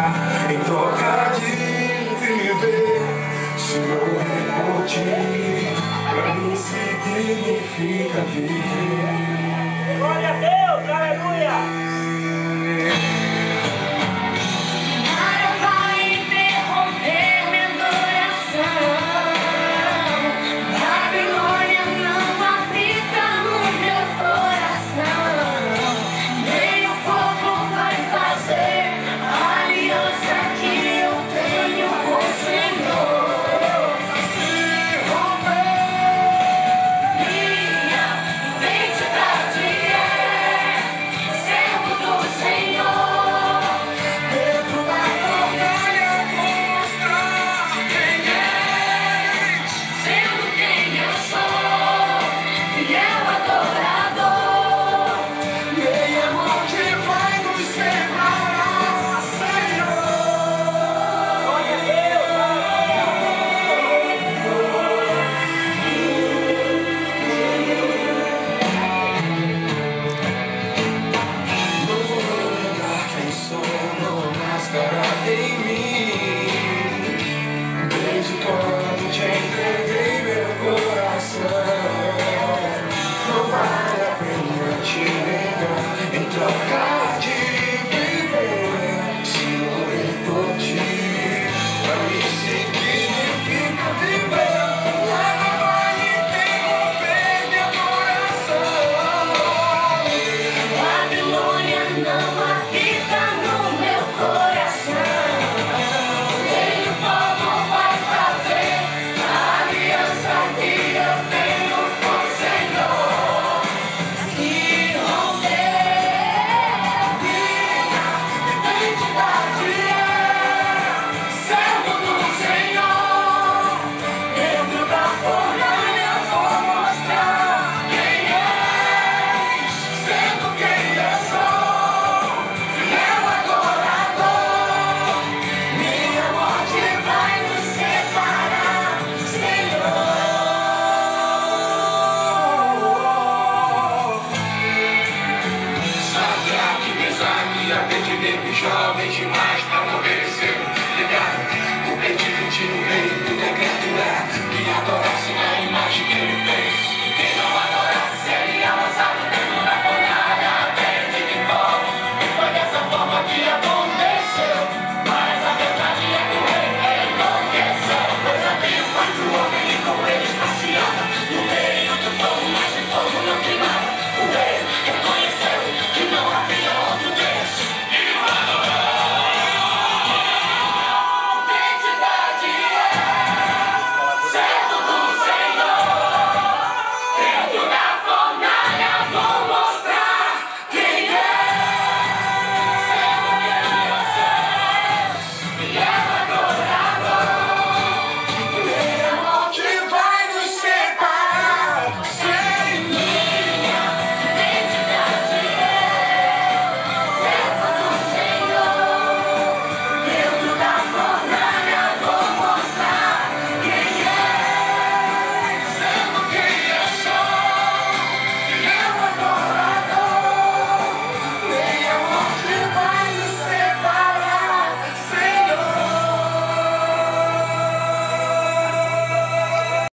negar em troca de viver. Se morrer por ti, pra mim significa viver. Glória a Deus, aleluia! Em mim, desde quando te entreguei meu coração, não vale a pena te negar em troca de viver. Se morrer por ti, pra mim significa viver. Nada vai interromper meu coração. Babilônia não habita no meu coração. Jovens demais pra morrer.